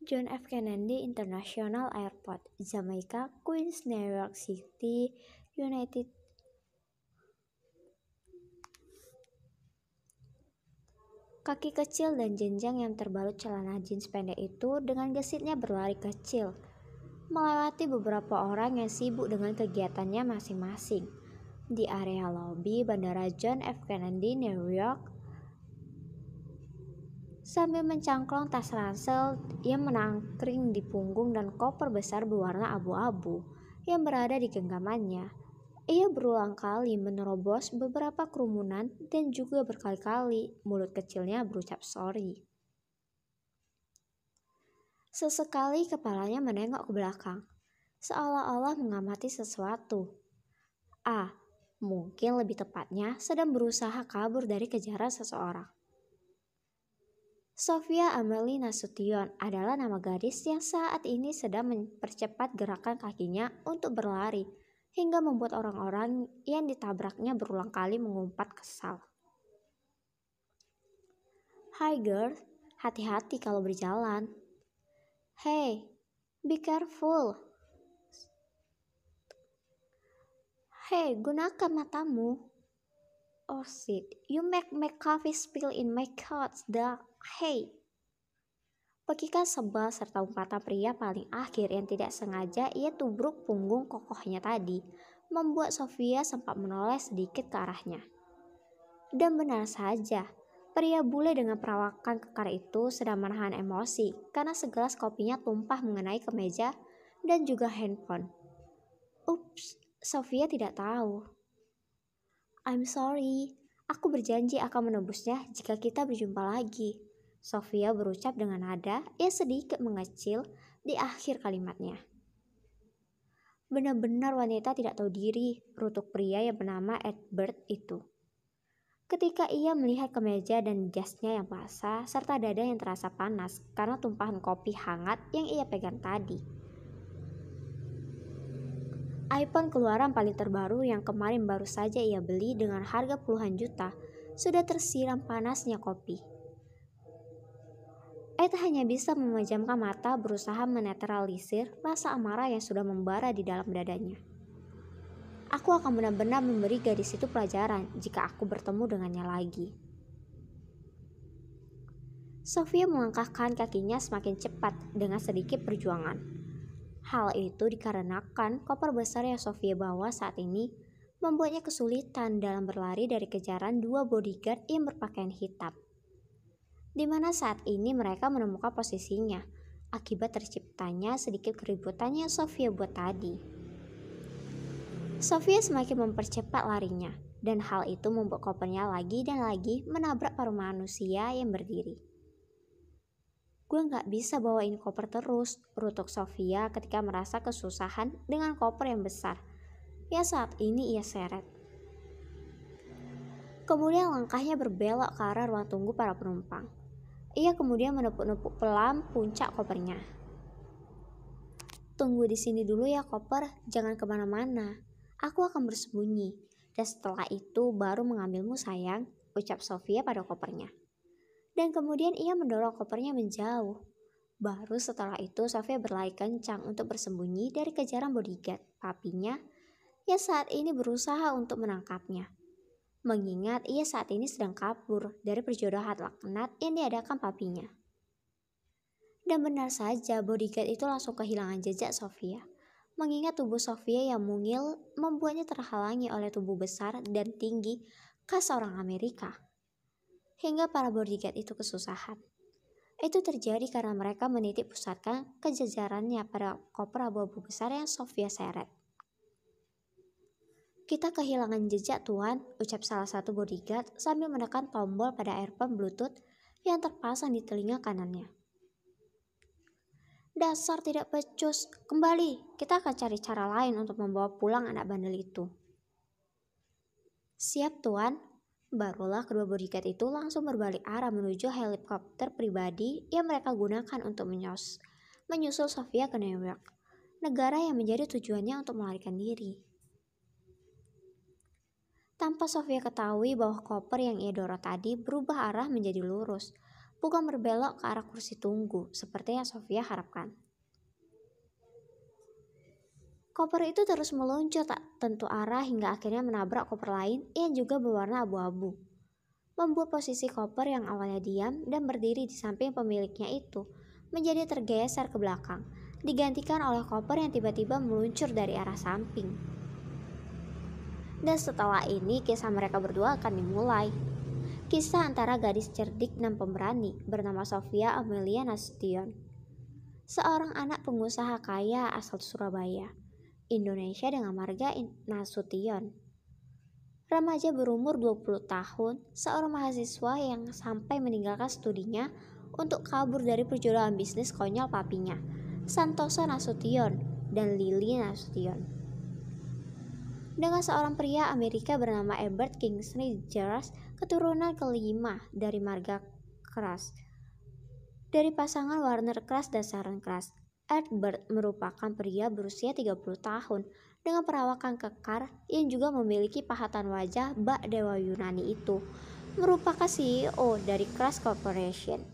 John F. Kennedy International Airport, Jamaica, Queens, New York City, United. Kaki kecil dan jenjang yang terbalut celana jeans pendek itu dengan gesitnya berlari kecil, melewati beberapa orang yang sibuk dengan kegiatannya masing-masing. Di area lobi Bandara John F. Kennedy, New York, sambil mencangklong tas ransel yang menangkring di punggung dan koper besar berwarna abu-abu yang berada di genggamannya. Ia berulang kali menerobos beberapa kerumunan dan juga berkali-kali mulut kecilnya berucap sorry. Sesekali kepalanya menengok ke belakang, seolah-olah mengamati sesuatu. Mungkin lebih tepatnya sedang berusaha kabur dari kejaran seseorang. Sofia Amelie Nasution adalah nama gadis yang saat ini sedang mempercepat gerakan kakinya untuk berlari, hingga membuat orang-orang yang ditabraknya berulang kali mengumpat kesal. Hi girl, hati-hati kalau berjalan. Hey, be careful. Hey, gunakan matamu. Oh shit, you make my coffee spill in my couch, dah. Hey. Pekikan sebal serta umpatan pria paling akhir yang tidak sengaja ia tubruk punggung kokohnya tadi, membuat Sofia sempat menoleh sedikit ke arahnya. Dan benar saja, pria bule dengan perawakan kekar itu sedang menahan emosi karena segelas kopinya tumpah mengenai kemeja dan juga handphone. Ups, Sofia tidak tahu. I'm sorry, aku berjanji akan menebusnya jika kita berjumpa lagi. Sofia berucap dengan nada yang sedikit mengecil di akhir kalimatnya. Benar-benar wanita tidak tahu diri, rutuk pria yang bernama Edward itu. Ketika ia melihat kemeja dan jasnya yang basah, serta dada yang terasa panas karena tumpahan kopi hangat yang ia pegang tadi. iPhone keluaran paling terbaru yang kemarin baru saja ia beli dengan harga puluhan juta, sudah tersiram panasnya kopi. Ed hanya bisa memejamkan mata berusaha menetralisir rasa amarah yang sudah membara di dalam dadanya. Aku akan benar-benar memberi gadis itu pelajaran jika aku bertemu dengannya lagi. Sofia melangkahkan kakinya semakin cepat dengan sedikit perjuangan. Hal itu dikarenakan koper besar yang Sofia bawa saat ini membuatnya kesulitan dalam berlari dari kejaran dua bodyguard yang berpakaian hitam. Di mana saat ini mereka menemukan posisinya akibat terciptanya sedikit keributan yang Sofia buat tadi. Sofia semakin mempercepat larinya, dan hal itu membuat kopernya lagi dan lagi menabrak paruh manusia yang berdiri. Gue gak bisa bawain koper terus, rutuk Sofia ketika merasa kesusahan dengan koper yang besar yang saat ini ia seret. Kemudian langkahnya berbelok ke arah ruang tunggu para penumpang. Ia kemudian menepuk-nepuk pelan puncak kopernya. Tunggu di sini dulu ya koper, jangan kemana-mana. Aku akan bersembunyi, dan setelah itu baru mengambilmu sayang, ucap Sofia pada kopernya. Dan kemudian ia mendorong kopernya menjauh. Baru setelah itu Sofia berlari kencang untuk bersembunyi dari kejaran bodyguard papinya yang saat ini berusaha untuk menangkapnya. Mengingat ia saat ini sedang kabur dari perjodohan laknat yang diadakan papinya. Dan benar saja bodyguard itu langsung kehilangan jejak Sofia. Mengingat tubuh Sofia yang mungil membuatnya terhalangi oleh tubuh besar dan tinggi khas orang Amerika. Hingga para bodyguard itu kesusahan. Itu terjadi karena mereka menitik pusatkan kejajarannya pada koper abu-abu besar yang Sofia seret. Kita kehilangan jejak tuan, ucap salah satu bodyguard sambil menekan tombol pada earphone bluetooth yang terpasang di telinga kanannya. Dasar tidak becus, kembali, kita akan cari cara lain untuk membawa pulang anak bandel itu. Siap tuan, barulah kedua bodyguard itu langsung berbalik arah menuju helikopter pribadi yang mereka gunakan untuk menyusul Sofia ke New York, negara yang menjadi tujuannya untuk melarikan diri. Tanpa Sofia ketahui bahwa koper yang ia dorong tadi berubah arah menjadi lurus, bukan berbelok ke arah kursi tunggu seperti yang Sofia harapkan. Koper itu terus meluncur tak tentu arah hingga akhirnya menabrak koper lain yang juga berwarna abu-abu. Membuat posisi koper yang awalnya diam dan berdiri di samping pemiliknya itu menjadi tergeser ke belakang, digantikan oleh koper yang tiba-tiba meluncur dari arah samping. Dan setelah ini kisah mereka berdua akan dimulai. Kisah antara gadis cerdik dan pemberani bernama Sofia Amelia Nasution, seorang anak pengusaha kaya asal Surabaya, Indonesia dengan marga Nasution. Remaja berumur 20 tahun, seorang mahasiswa yang sampai meninggalkan studinya untuk kabur dari perjodohan bisnis konyol papinya, Santoso Nasution dan Lily Nasution. Dengan seorang pria Amerika bernama Ebert Kingsley George, keturunan kelima dari marga Crush. Dari pasangan Warner Crush dan Sharon Crush, Ebert merupakan pria berusia 30 tahun dengan perawakan kekar yang juga memiliki pahatan wajah bak dewa Yunani itu. Merupakan CEO dari Crush Corporation.